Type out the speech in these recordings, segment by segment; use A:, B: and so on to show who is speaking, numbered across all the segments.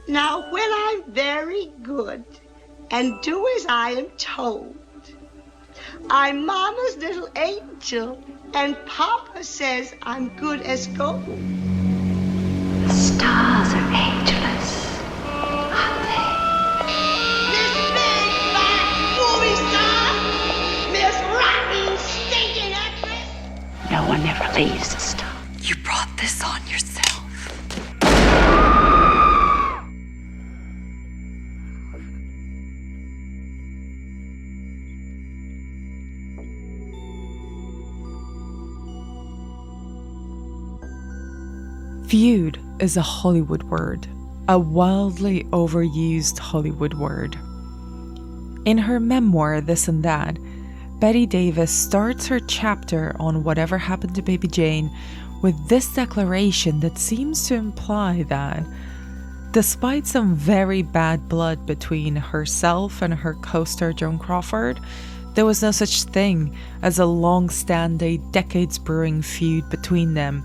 A: Now, when I'm very good and do as I am told, I'm Mama's little angel, and Papa says I'm good as gold.
B: The stars are ageless, aren't they?
A: This big, fat movie star, Miss Rotten, stinking actress.
B: No one ever leaves the star.
C: You brought this on yourself.
D: Feud is a Hollywood word, a wildly overused Hollywood word. In her memoir, This and That, Bette Davis starts her chapter on whatever happened to Baby Jane with this declaration that seems to imply that, despite some very bad blood between herself and her co-star Joan Crawford, there was no such thing as a long-standing, decades-brewing feud between them.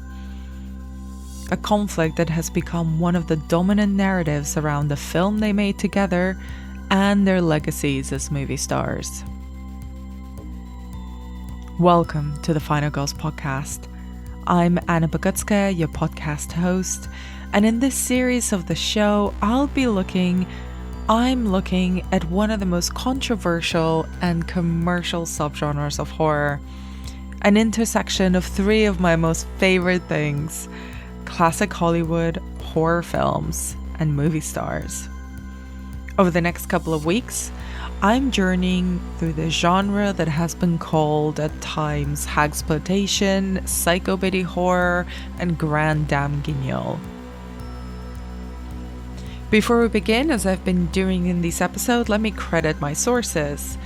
D: A conflict that has become one of the dominant narratives around the film they made together and their legacies as movie stars. Welcome to the Final Girls podcast. I'm Anna Bogutska, your podcast host, and in this series of the show, I'm looking at one of the most controversial and commercial subgenres of horror, an intersection of three of my most favorite things: classic Hollywood, horror films, and movie stars. Over the next couple of weeks, I'm journeying through the genre that has been called at times hagsploitation, psycho-biddy horror, and grand dame guignol. Before we begin, as I've been doing in this episode, let me credit my sources.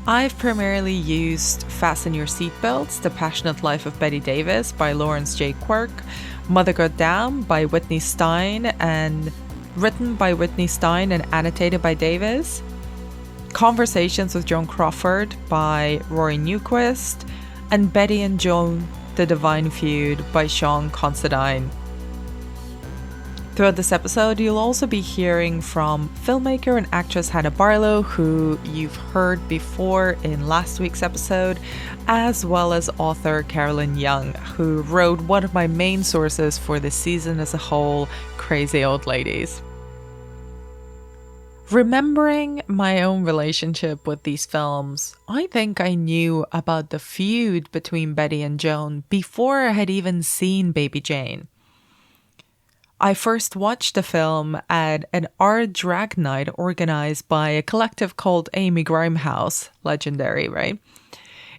D: I've primarily used Fasten Your Seatbelts, The Passionate Life of Bette Davis by Lawrence J. Quirk, Mother Goddam by Whitney Stein, and written by Whitney Stein and annotated by Davis, Conversations with Joan Crawford by Rory Newquist, and Bette and Joan, The Divine Feud by Sean Considine. Throughout this episode, you'll also be hearing from filmmaker and actress Hannah Barlow, who you've heard before in last week's episode, as well as author Carolyn Young, who wrote one of my main sources for this season as a whole, Crazy Old Ladies. Remembering my own relationship with these films, I think I knew about the feud between Bette and Joan before I had even seen Baby Jane. I first watched the film at an art drag night organized by a collective called Amy Grimehouse, legendary, right?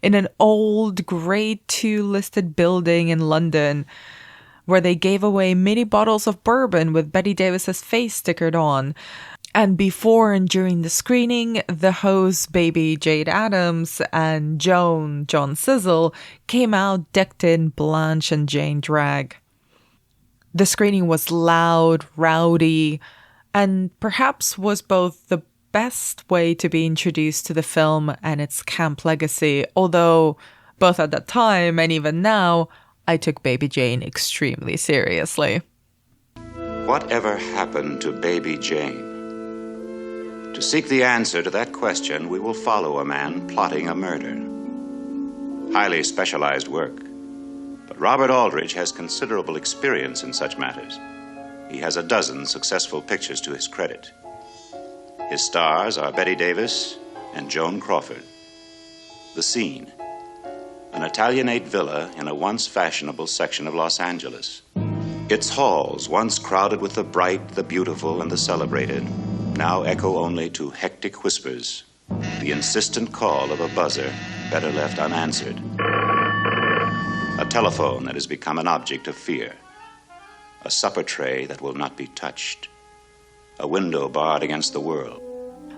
D: In an old grade 2 listed building in London, where they gave away mini bottles of bourbon with Bette Davis's face stickered on. And before and during the screening, the hosts Baby Jade Adams and John Sizzle came out decked in Blanche and Jane drag. The screening was loud, rowdy, and perhaps was both the best way to be introduced to the film and its camp legacy, although both at that time and even now, I took Baby Jane extremely seriously.
E: Whatever happened to Baby Jane? To seek the answer to that question, we will follow a man plotting a murder. Highly specialized work. But Robert Aldrich has considerable experience in such matters. He has a dozen successful pictures to his credit. His stars are Bette Davis and Joan Crawford. The scene: an Italianate villa in a once fashionable section of Los Angeles. Its halls, once crowded with the bright, the beautiful, and the celebrated, now echo only to hectic whispers, the insistent call of a buzzer better left unanswered. A telephone that has become an object of fear. A supper tray that will not be touched. A window barred against the world.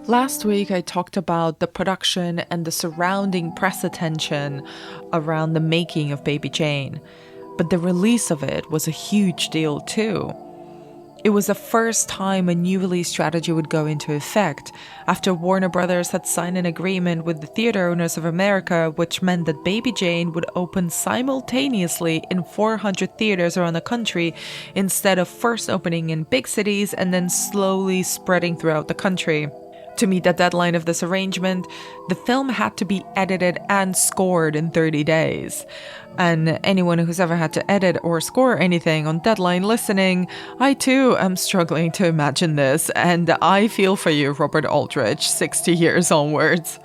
D: Last week, I talked about the production and the surrounding press attention around the making of Baby Jane, but the release of it was a huge deal too. It was the first time a new release strategy would go into effect, after Warner Brothers had signed an agreement with the Theatre Owners of America, which meant that Baby Jane would open simultaneously in 400 theaters around the country, instead of first opening in big cities and then slowly spreading throughout the country. To meet the deadline of this arrangement, the film had to be edited and scored in 30 days. And anyone who's ever had to edit or score anything on deadline listening, I too am struggling to imagine this, and I feel for you, Robert Aldrich, 60 years onwards.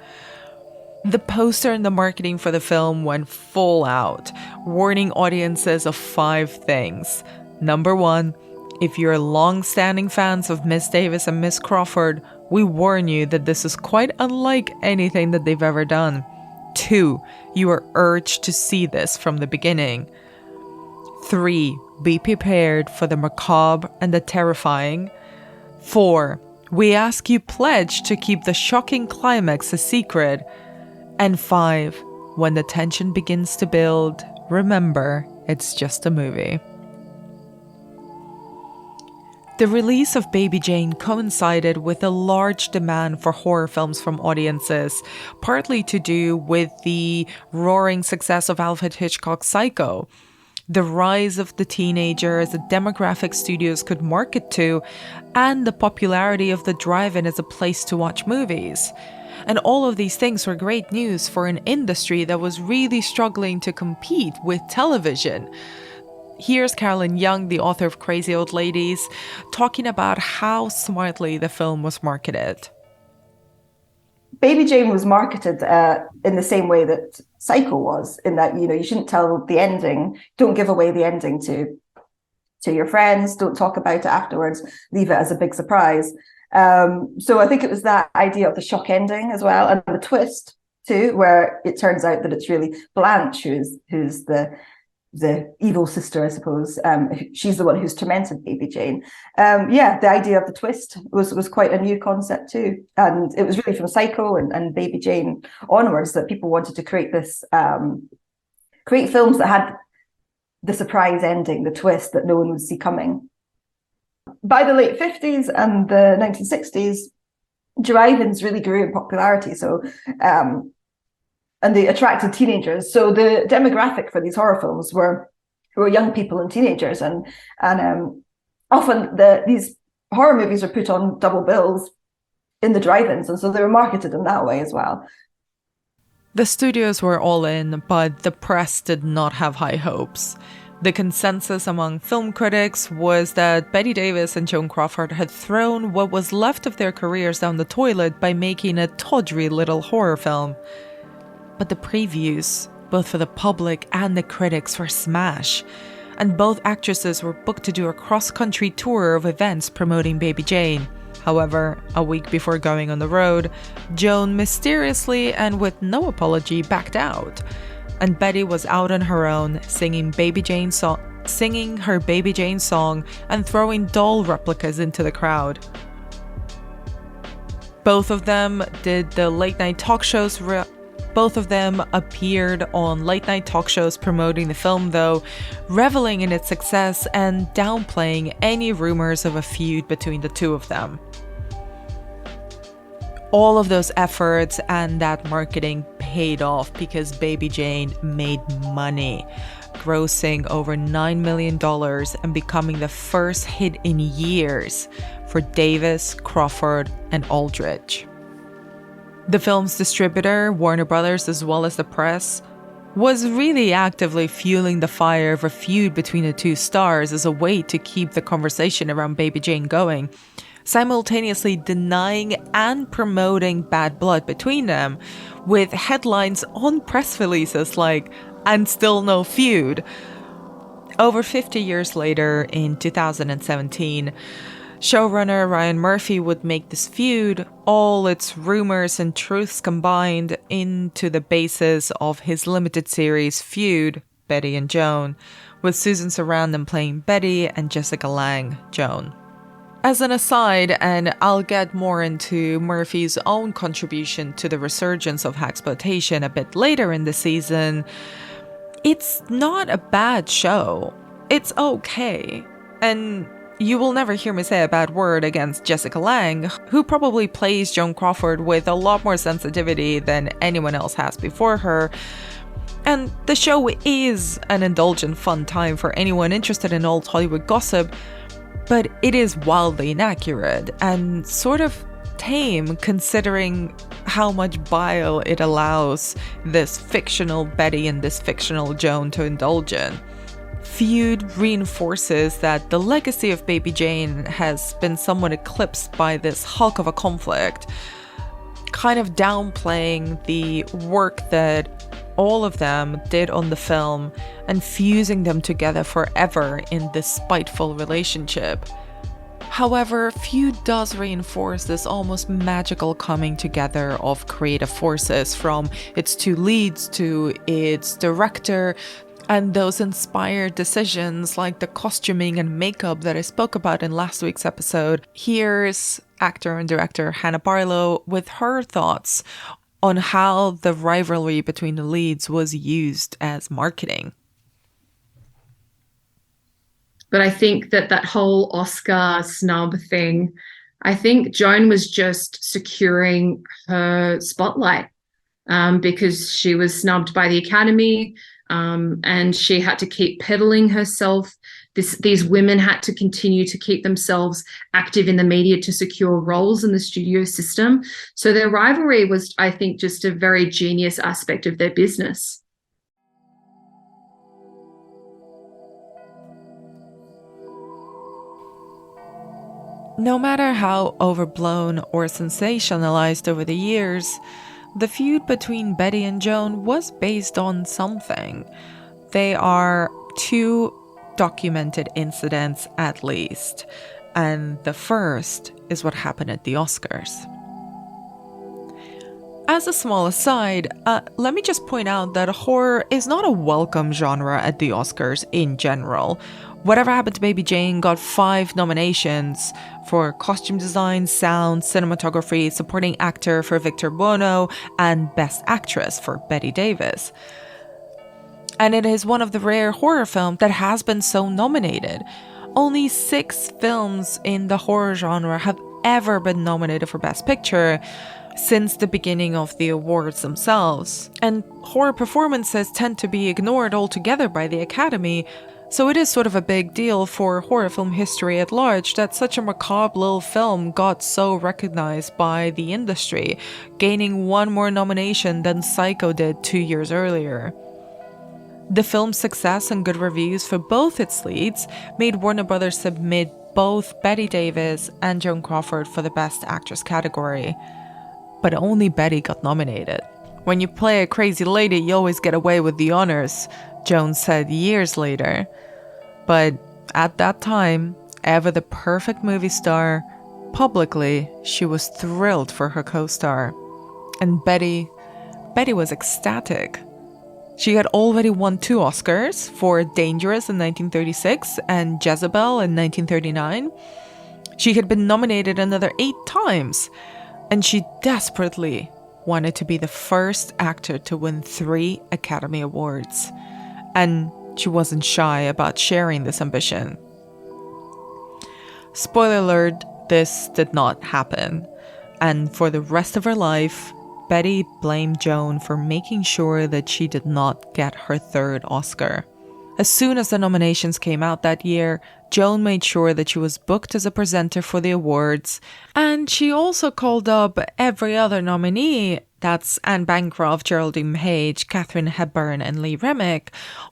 D: The poster and the marketing for the film went full out, warning audiences of 5 things. Number 1, if you're long-standing fans of Miss Davis and Miss Crawford, we warn you that this is quite unlike anything that they've ever done. 2, you are urged to see this from the beginning. 3, be prepared for the macabre and the terrifying. 4, we ask you pledge to keep the shocking climax a secret. And 5, when the tension begins to build, remember, it's just a movie. The release of Baby Jane coincided with a large demand for horror films from audiences, partly to do with the roaring success of Alfred Hitchcock's Psycho, the rise of the teenager as a demographic studios could market to, and the popularity of the drive-in as a place to watch movies. And all of these things were great news for an industry that was really struggling to compete with television. Here's Carolyn Young, the author of Crazy Old Ladies, talking about how smartly the film was marketed.
F: Baby Jane was marketed in the same way that Psycho was, in that, you shouldn't tell the ending, don't give away the ending to your friends, don't talk about it afterwards, leave it as a big surprise. So I think it was that idea of the shock ending as well, and the twist too, where it turns out that it's really Blanche who's the evil sister, I suppose. She's the one who's tormented Baby Jane. The idea of the twist was quite a new concept too. And it was really from Psycho and Baby Jane onwards that people wanted to create this, create films that had the surprise ending, the twist that no one would see coming. By the late 50s and the 1960s, drive-ins really grew in popularity. So, and they attracted teenagers. So the demographic for these horror films were young people and teenagers, and often these horror movies were put on double bills in the drive-ins, and so they were marketed in that way as well.
D: The studios were all in, but the press did not have high hopes. The consensus among film critics was that Bette Davis and Joan Crawford had thrown what was left of their careers down the toilet by making a tawdry little horror film. But the previews, both for the public and the critics, were smash, and both actresses were booked to do a cross-country tour of events promoting Baby Jane. However, a week before going on the road, Joan mysteriously and with no apology backed out, and Bette was out on her own singing her Baby Jane song and throwing doll replicas into the crowd. Both of them did the late-night talk shows. Both of them appeared on late-night talk shows promoting the film, though, reveling in its success and downplaying any rumors of a feud between the two of them. All of those efforts and that marketing paid off because Baby Jane made money, grossing over $9 million and becoming the first hit in years for Davis, Crawford, and Aldrich. The film's distributor, Warner Brothers, as well as the press, was really actively fueling the fire of a feud between the two stars as a way to keep the conversation around Baby Jane going, simultaneously denying and promoting bad blood between them, with headlines on press releases like, "And still no feud." Over 50 years later, in 2017, showrunner Ryan Murphy would make this feud, all its rumors and truths combined, into the basis of his limited series Feud, Bette and Joan, with Susan Sarandon playing Bette and Jessica Lange, Joan. As an aside, and I'll get more into Murphy's own contribution to the resurgence of hagsploitation a bit later in the season, it's not a bad show. It's okay. And you will never hear me say a bad word against Jessica Lange, who probably plays Joan Crawford with a lot more sensitivity than anyone else has before her. And the show is an indulgent fun time for anyone interested in old Hollywood gossip, but it is wildly inaccurate and sort of tame considering how much bile it allows this fictional Betty and this fictional Joan to indulge in. Feud reinforces that the legacy of Baby Jane has been somewhat eclipsed by this hulk of a conflict, kind of downplaying the work that all of them did on the film and fusing them together forever in this spiteful relationship. However, Feud does reinforce this almost magical coming together of creative forces, from its two leads to its director, and those inspired decisions like the costuming and makeup that I spoke about in last week's episode. Here's actor and director Hannah Barlow with her thoughts on how the rivalry between the leads was used as marketing.
G: But I think that whole Oscar snub thing, I think Joan was just securing her spotlight because she was snubbed by the Academy, and she had to keep peddling herself. These women had to continue to keep themselves active in the media to secure roles in the studio system. So their rivalry was, I think, just a very genius aspect of their business.
D: No matter how overblown or sensationalized over the years, the feud between Bette and Joan was based on something. They are two documented incidents at least, and the first is what happened at the Oscars. As a small aside, let me just point out that horror is not a welcome genre at the Oscars in general. Whatever Happened to Baby Jane got 5 nominations for costume design, sound, cinematography, supporting actor for Victor Buono, and best actress for Bette Davis. And it is one of the rare horror films that has been so nominated. Only 6 films in the horror genre have ever been nominated for Best Picture since the beginning of the awards themselves. And horror performances tend to be ignored altogether by the Academy, so it is sort of a big deal for horror film history at large that such a macabre little film got so recognized by the industry, gaining 1 more nomination than Psycho did 2 years earlier. The film's success and good reviews for both its leads made Warner Brothers submit both Bette Davis and Joan Crawford for the Best Actress category. But only Bette got nominated. "When you play a crazy lady, you always get away with the honors," Joan said years later. But at that time, ever the perfect movie star, publicly, she was thrilled for her co-star. And Bette was ecstatic. She had already won 2 Oscars for Dangerous in 1936 and Jezebel in 1939. She had been nominated another 8 times, and she desperately wanted to be the first actor to win 3 Academy Awards. And she wasn't shy about sharing this ambition. Spoiler alert, this did not happen. And for the rest of her life, Bette blamed Joan for making sure that she did not get her 3rd Oscar. As soon as the nominations came out that year, Joan made sure that she was booked as a presenter for the awards, and she also called up every other nominee, that's Anne Bancroft, Geraldine Page, Katharine Hepburn, and Lee Remick,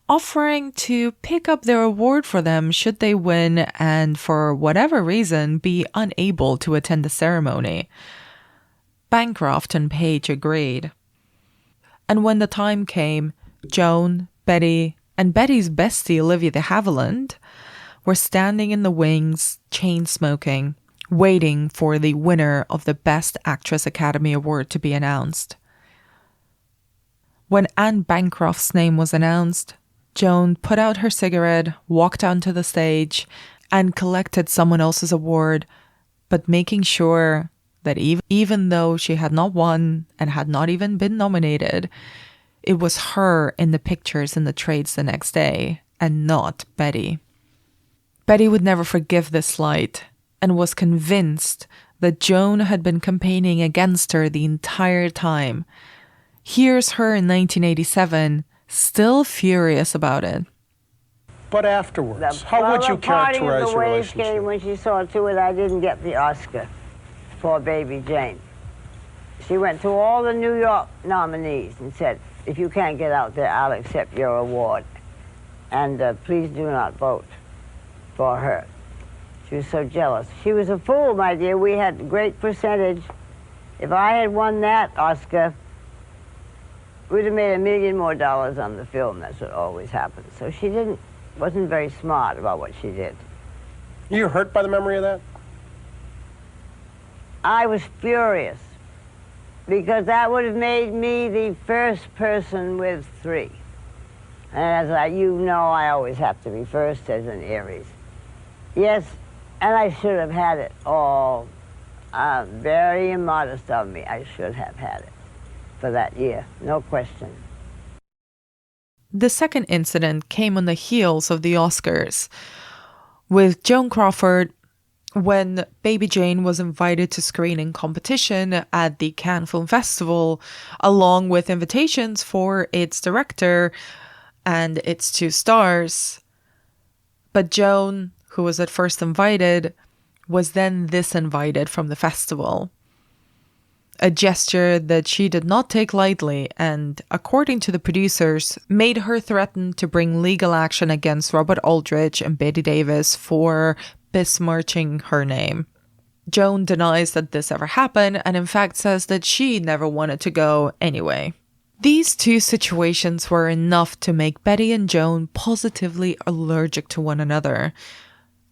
D: offering to pick up their award for them should they win and, for whatever reason, be unable to attend the ceremony. Bancroft and Page agreed. And when the time came, Joan, Bette, and Betty's bestie Olivia de Havilland were standing in the wings, chain-smoking, waiting for the winner of the Best Actress Academy Award to be announced. When Anne Bancroft's name was announced, Joan put out her cigarette, walked onto the stage, and collected someone else's award, but making sure that even though she had not won and had not even been nominated, it was her in the pictures in the trades the next day, and not Bette. Betty would never forgive this slight and was convinced that Joan had been campaigning against her the entire time. Here's her in 1987, still furious about it.
H: But afterwards, how would you characterize your relationship?
I: Came when she saw to it I didn't get the Oscar for Baby Jane. She went to all the New York nominees and said, if you can't get out there, I'll accept your award. And please do not vote for her. She was so jealous. She was a fool, my dear. We had a great percentage. If I had won that Oscar, we'd have made $1 million more on the film. That's what always happens. So she wasn't very smart about what she did.
H: You hurt by the memory of that?
I: I was furious because that would have made me the first person with 3. And as you know, I always have to be first as an Aries. Yes, and I should have had it all. Very immodest of me. I should have had it for that year, no question.
D: The second incident came on the heels of the Oscars, with Joan Crawford when Baby Jane was invited to screening competition at the Cannes Film Festival, along with invitations for its director and its 2 stars. But Joan, who was at first invited, was then disinvited from the festival. A gesture that she did not take lightly and, according to the producers, made her threaten to bring legal action against Robert Aldrich and Bette Davis for besmirching her name. Joan denies that this ever happened and in fact says that she never wanted to go anyway. These 2 situations were enough to make Bette and Joan positively allergic to one another,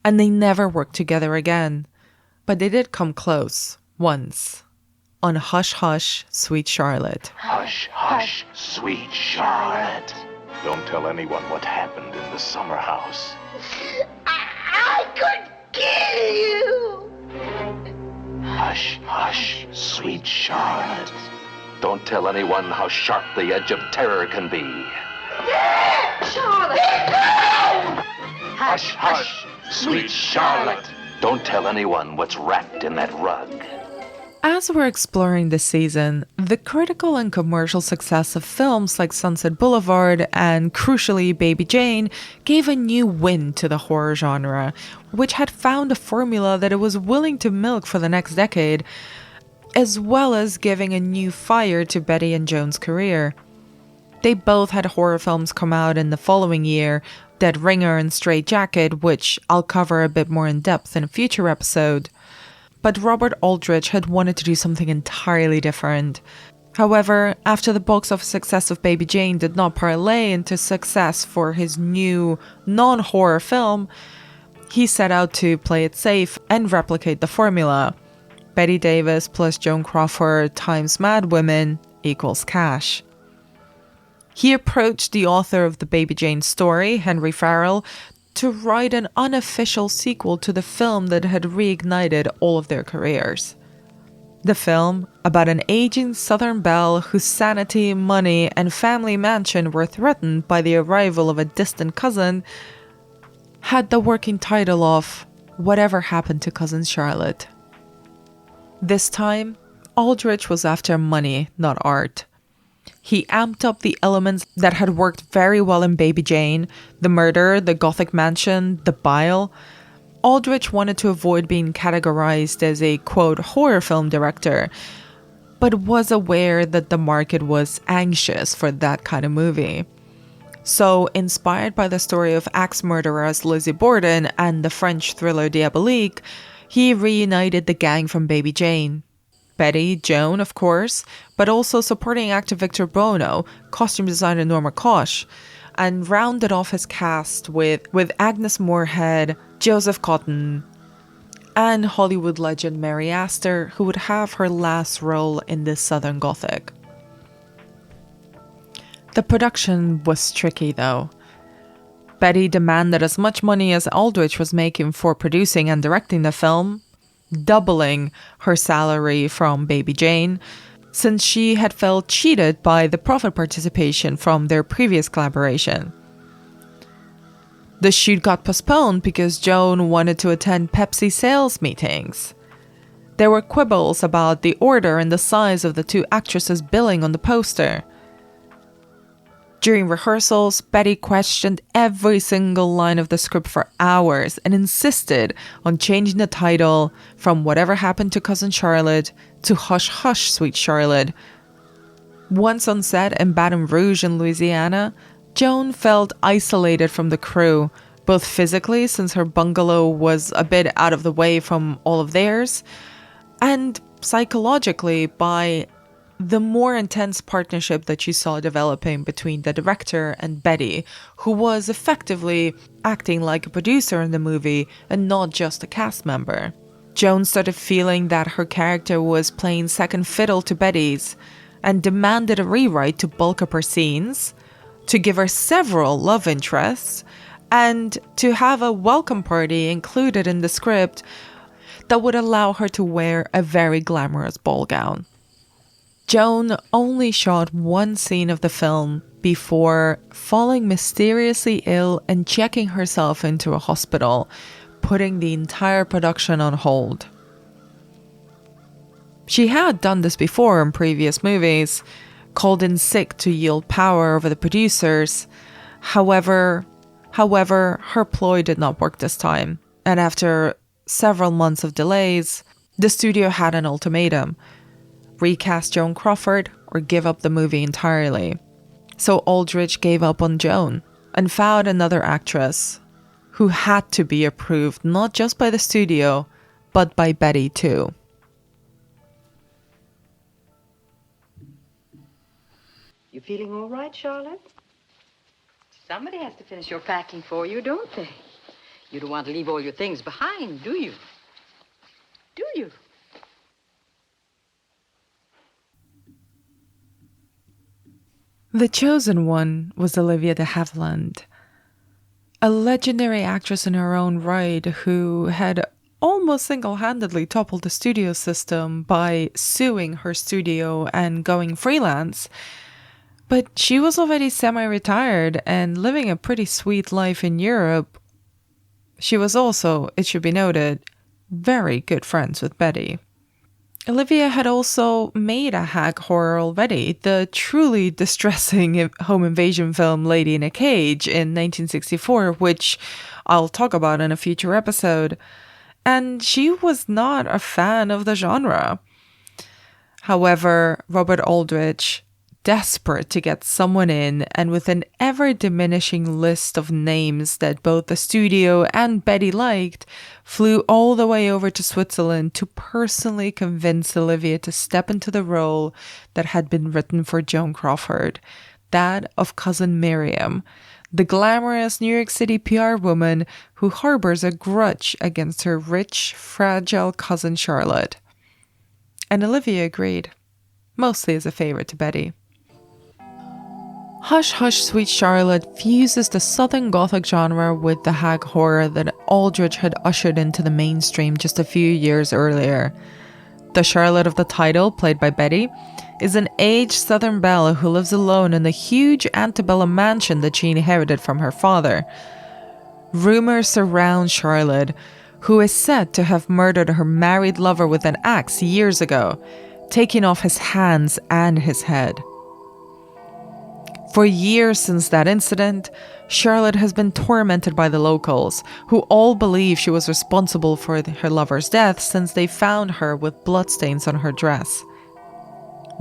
D: and they never worked together again. But they did come close, once, on Hush Hush, Sweet Charlotte.
J: Hush, hush, sweet Charlotte. Don't tell anyone what happened in the summer house.
A: I could kill you!
J: Hush, hush, sweet Charlotte. Don't tell anyone how sharp the edge of terror can be.
A: Charlotte!
J: Hush, hush, sweet Charlotte. Don't tell anyone what's wrapped in that rug.
D: As we're exploring this season, the critical and commercial success of films like Sunset Boulevard and, crucially, Baby Jane gave a new wind to the horror genre, which had found a formula that it was willing to milk for the next decade, as well as giving a new fire to Bette and Joan's career. They both had horror films come out in the following year, Dead Ringer and Straight Jacket, which I'll cover a bit more in depth in a future episode. But Robert Aldrich had wanted to do something entirely different. However, after the box office success of Baby Jane did not parlay into success for his new non-horror film, he set out to play it safe and replicate the formula. Bette Davis plus Joan Crawford times Mad Women equals cash. He approached the author of the Baby Jane story, Henry Farrell, to write an unofficial sequel to the film that had reignited all of their careers. The film, about an aging Southern belle whose sanity, money, and family mansion were threatened by the arrival of a distant cousin, had the working title of Whatever Happened to Cousin Charlotte. This time, Aldrich was after money, not art. He amped up the elements that had worked very well in Baby Jane, the murder, the gothic mansion, the bile. Aldrich wanted to avoid being categorized as a, quote, horror film director, but was aware that the market was anxious for that kind of movie. So, inspired by the story of axe murderers Lizzie Borden and the French thriller Diabolique, he reunited the gang from Baby Jane. Bette, Joan, of course, but also supporting actor Victor Bono, costume designer Norma Koch, and rounded off his cast with Agnes Moorehead, Joseph Cotton, and Hollywood legend Mary Astor, who would have her last role in this Southern Gothic. The production was tricky, though. Bette demanded as much money as Aldrich was making for producing and directing the film, doubling her salary from Baby Jane, since she had felt cheated by the profit participation from their previous collaboration. The shoot got postponed because Joan wanted to attend Pepsi sales meetings. There were quibbles about the order and the size of the two actresses billing on the poster. During rehearsals, Bette questioned every single line of the script for hours and insisted on changing the title from Whatever Happened to Cousin Charlotte to Hush Hush, Sweet Charlotte. Once on set in Baton Rouge in Louisiana, Joan felt isolated from the crew, both physically since her bungalow was a bit out of the way from all of theirs, and psychologically by the more intense partnership that she saw developing between the director and Bette, who was effectively acting like a producer in the movie and not just a cast member. Joan started feeling that her character was playing second fiddle to Bette's and demanded a rewrite to bulk up her scenes, to give her several love interests, and to have a welcome party included in the script that would allow her to wear a very glamorous ball gown. Joan only shot one scene of the film before falling mysteriously ill and checking herself into a hospital, putting the entire production on hold. She had done this before in previous movies, called in sick to yield power over the producers. However, her ploy did not work this time, and after several months of delays, the studio had an ultimatum: recast Joan Crawford or give up the movie entirely. So Aldrich gave up on Joan and found another actress who had to be approved not just by the studio, but by Bette too.
B: You feeling all right, Charlotte? Somebody has to finish your packing for you, don't they? You don't want to leave all your things behind, do you? Do you?
D: The chosen one was Olivia de Havilland, a legendary actress in her own right who had almost single-handedly toppled the studio system by suing her studio and going freelance. But she was already semi-retired and living a pretty sweet life in Europe. She was also, it should be noted, very good friends with Bette. Olivia had also made a hag horror already, the truly distressing home invasion film Lady in a Cage in 1964, which I'll talk about in a future episode. And she was not a fan of the genre. However, Robert Aldrich, desperate to get someone in, and with an ever-diminishing list of names that both the studio and Bette liked, flew all the way over to Switzerland to personally convince Olivia to step into the role that had been written for Joan Crawford, that of Cousin Miriam, the glamorous New York City PR woman who harbors a grudge against her rich, fragile cousin Charlotte. And Olivia agreed, mostly as a favor to Bette. Hush Hush Sweet Charlotte fuses the Southern Gothic genre with the hag horror that Aldrich had ushered into the mainstream just a few years earlier. The Charlotte of the title, played by Bette, is an aged Southern belle who lives alone in the huge antebellum mansion that she inherited from her father. Rumors surround Charlotte, who is said to have murdered her married lover with an axe years ago, taking off his hands and his head. For years since that incident, Charlotte has been tormented by the locals, who all believe she was responsible for her lover's death since they found her with bloodstains on her dress.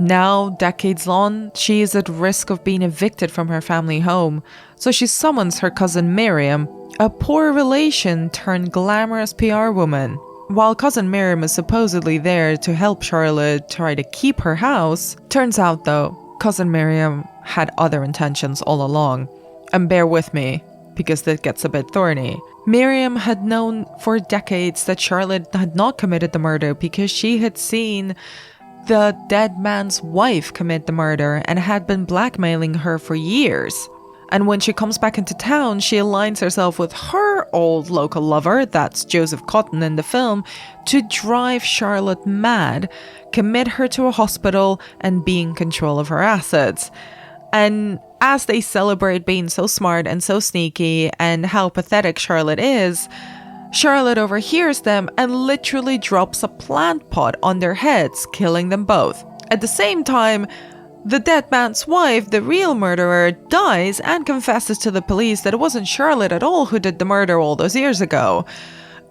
D: Now, decades on, she is at risk of being evicted from her family home, so she summons her cousin Miriam, a poor relation turned glamorous PR woman. While cousin Miriam is supposedly there to help Charlotte try to keep her house, turns out though, cousin Miriam had other intentions all along. And bear with me, because that gets a bit thorny. Miriam had known for decades that Charlotte had not committed the murder because she had seen the dead man's wife commit the murder and had been blackmailing her for years. And when she comes back into town, she aligns herself with her old local lover, that's Joseph Cotton in the film, to drive Charlotte mad, commit her to a hospital, and be in control of her assets. And as they celebrate being so smart and so sneaky and how pathetic Charlotte is, Charlotte overhears them and literally drops a plant pot on their heads, killing them both. At the same time, the dead man's wife, the real murderer, dies and confesses to the police that it wasn't Charlotte at all who did the murder all those years ago.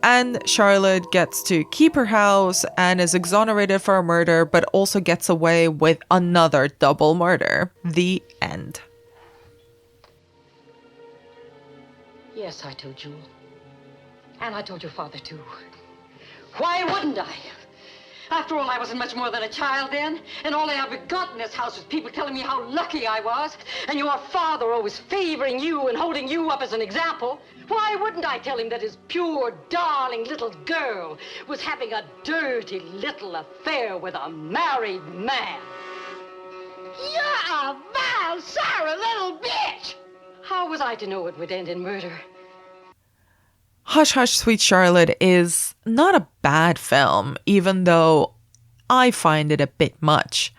D: And Charlotte gets to keep her house and is exonerated for a murder, but also gets away with another double murder. The end.
B: Yes, I told Jewel. And I told your father, too. Why wouldn't I? After all, I wasn't much more than a child then, and all I ever got in this house was people telling me how lucky I was, and your father always favoring you and holding you up as an example. Why wouldn't I tell him that his pure, darling little girl was having a dirty little affair with a married man? You're a vile, sorry little bitch! How was I to know it would end in murder?
D: Hush Hush Sweet Charlotte is not a bad film, even though I find it a bit much.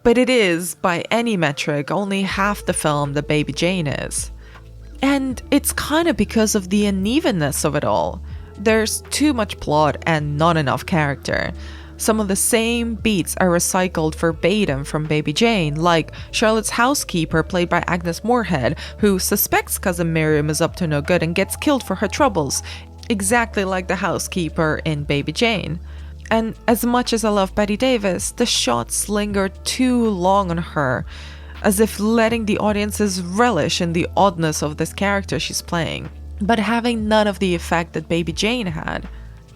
D: But it is, by any metric, only half the film that Baby Jane is. And it's kind of because of the unevenness of it all. There's too much plot and not enough character. Some of the same beats are recycled verbatim from Baby Jane, like Charlotte's housekeeper, played by Agnes Moorehead, who suspects cousin Miriam is up to no good and gets killed for her troubles, exactly like the housekeeper in Baby Jane. And as much as I love Bette Davis, the shots linger too long on her, as if letting the audiences relish in the oddness of this character she's playing, but having none of the effect that Baby Jane had.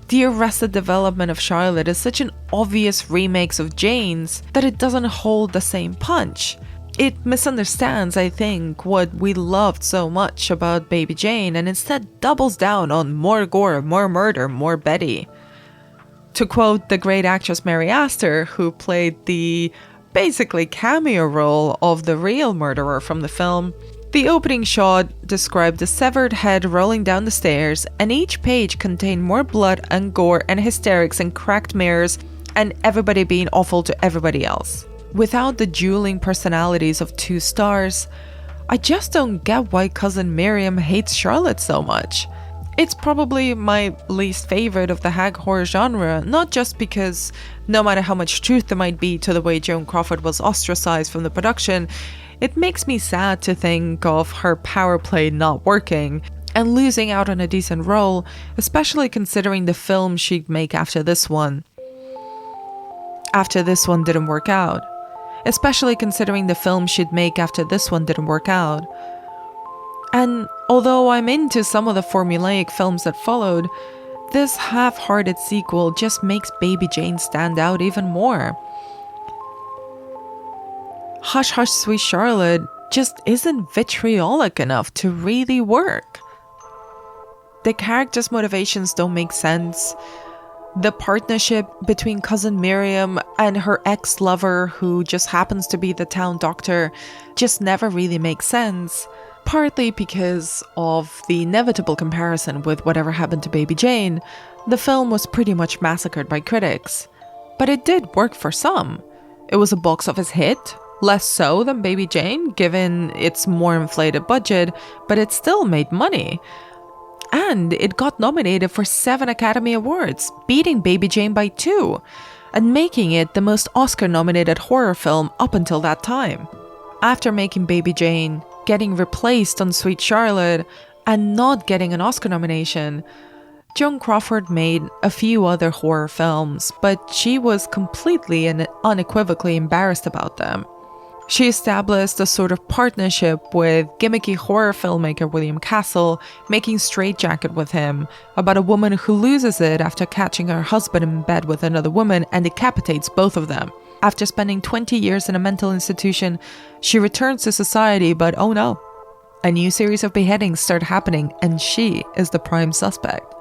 D: The arrested development of Charlotte is such an obvious remake of Jane's that it doesn't hold the same punch. It misunderstands, I think, what we loved so much about Baby Jane and instead doubles down on more gore, more murder, more Betty. To quote the great actress Mary Astor, who played the basically cameo role of the real murderer from the film, the opening shot described a severed head rolling down the stairs, and each page contained more blood and gore and hysterics and cracked mirrors and everybody being awful to everybody else. Without the dueling personalities of two stars, I just don't get why cousin Miriam hates Charlotte so much. It's probably my least favorite of the hag horror genre, not just because no matter how much truth there might be to the way Joan Crawford was ostracized from the production, it makes me sad to think of her power play not working and losing out on a decent role, especially considering the film she'd make after this one. After this one didn't work out. Especially considering the film she'd make after this one didn't work out. And although I'm into some of the formulaic films that followed, this half-hearted sequel just makes Baby Jane stand out even more. Hush Hush Sweet Charlotte just isn't vitriolic enough to really work. The characters' motivations don't make sense. The partnership between cousin Miriam and her ex-lover, who just happens to be the town doctor, just never really makes sense. Partly because of the inevitable comparison with Whatever Happened to Baby Jane, the film was pretty much massacred by critics. But it did work for some. It was a box office hit, less so than Baby Jane, given its more inflated budget, but it still made money. And it got nominated for 7 Academy Awards, beating Baby Jane by 2, and making it the most Oscar-nominated horror film up until that time. After making Baby Jane, getting replaced on Sweet Charlotte, and not getting an Oscar nomination, Joan Crawford made a few other horror films, but she was completely and unequivocally embarrassed about them. She established a sort of partnership with gimmicky horror filmmaker William Castle, making Straight Jacket with him, about a woman who loses it after catching her husband in bed with another woman and decapitates both of them. After spending 20 years in a mental institution, she returns to society, but oh no, a new series of beheadings start happening and she is the prime suspect.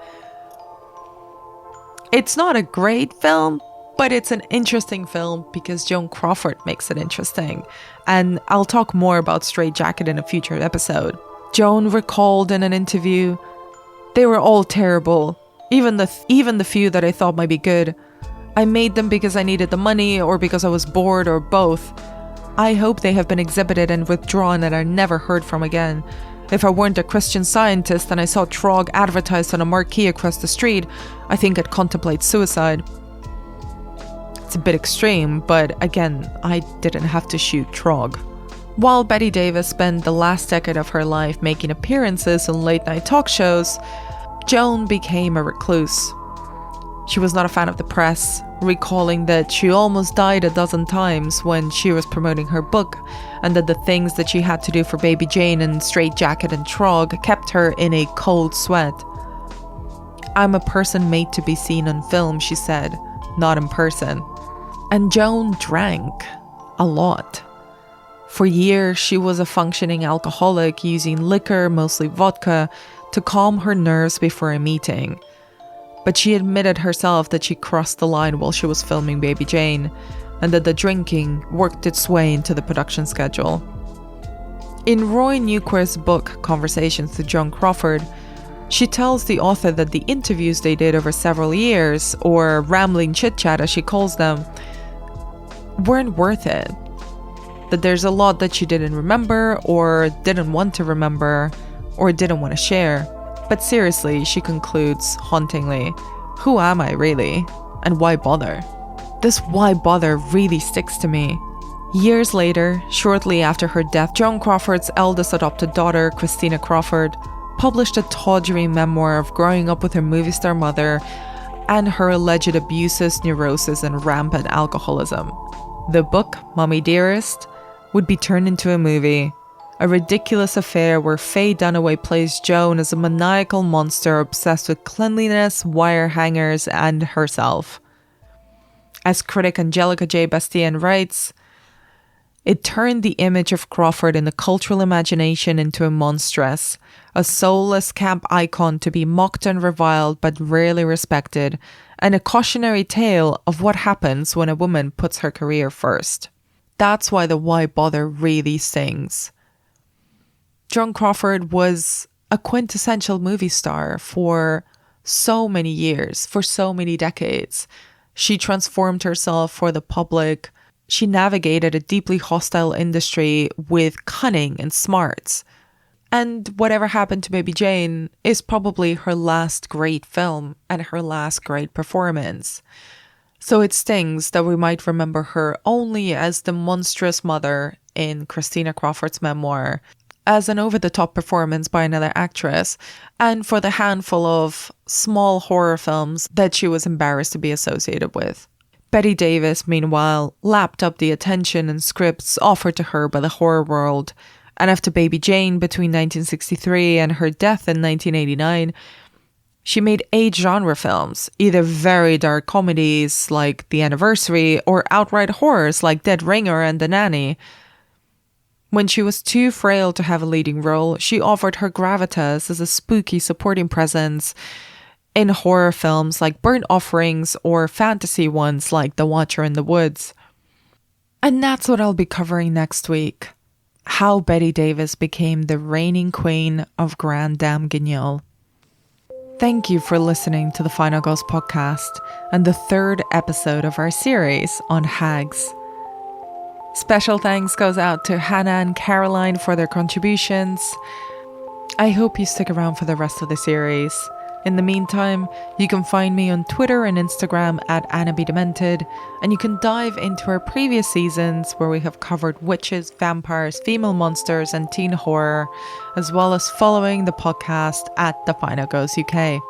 D: It's not a great film, but it's an interesting film because Joan Crawford makes it interesting. And I'll talk more about Straight Jacket in a future episode. Joan recalled in an interview, "They were all terrible, even the few that I thought might be good. I made them because I needed the money or because I was bored or both. I hope they have been exhibited and withdrawn and are never heard from again. If I weren't a Christian Scientist and I saw Trog advertised on a marquee across the street, I think I'd contemplate suicide. It's a bit extreme, but again, I didn't have to shoot Trog. While Bette Davis spent the last decade of her life making appearances on late-night talk shows, Joan became a recluse. She was not a fan of the press, recalling that she almost died a dozen times when she was promoting her book, and that the things that she had to do for Baby Jane and Straight Jacket and Trog kept her in a cold sweat. "I'm a person made to be seen on film," she said, "not in person." And Joan drank a lot. For years, she was a functioning alcoholic, using liquor, mostly vodka, to calm her nerves before a meeting. But she admitted herself that she crossed the line while she was filming Baby Jane, and that the drinking worked its way into the production schedule. In Roy Newquist's book, Conversations with Joan Crawford, she tells the author that the interviews they did over several years, or rambling chit-chat as she calls them, weren't worth it. That there's a lot that she didn't remember, or didn't want to remember, or didn't want to share. But seriously, she concludes hauntingly, who am I really? And why bother? This why bother really sticks to me. Years later, shortly after her death, Joan Crawford's eldest adopted daughter, Christina Crawford, published a tawdry memoir of growing up with her movie star mother and her alleged abuses, neurosis, and rampant alcoholism. The book, Mommy Dearest, would be turned into a movie. A ridiculous affair where Faye Dunaway plays Joan as a maniacal monster obsessed with cleanliness, wire hangers, and herself. As critic Angelica J. Bastien writes, "It turned the image of Crawford in the cultural imagination into a monstress, a soulless camp icon to be mocked and reviled but rarely respected, and a cautionary tale of what happens when a woman puts her career first." That's why the why bother really stings. Joan Crawford was a quintessential movie star for so many years, for so many decades. She transformed herself for the public. She navigated a deeply hostile industry with cunning and smarts. And whatever happened to Baby Jane is probably her last great film and her last great performance. So it stings that we might remember her only as the monstrous mother in Christina Crawford's memoir, as an over-the-top performance by another actress, and for the handful of small horror films that she was embarrassed to be associated with. Bette Davis, meanwhile, lapped up the attention and scripts offered to her by the horror world, and after Baby Jane between 1963 and her death in 1989, she made 8 genre films, either very dark comedies like The Anniversary or outright horrors like Dead Ringer and The Nanny. When she was too frail to have a leading role, she offered her gravitas as a spooky supporting presence in horror films like Burnt Offerings or fantasy ones like The Watcher in the Woods. And that's what I'll be covering next week. How Bette Davis became the reigning queen of Grand Dame Guignol. Thank you for listening to the Final Girls podcast and the 3rd episode of our series on HAGS. Special thanks goes out to Hannah and Caroline for their contributions. I hope you stick around for the rest of the series. In the meantime, you can find me on Twitter and Instagram at AnnaBeDemented, and you can dive into our previous seasons where we have covered witches, vampires, female monsters, and teen horror, as well as following the podcast at The Final Girls UK.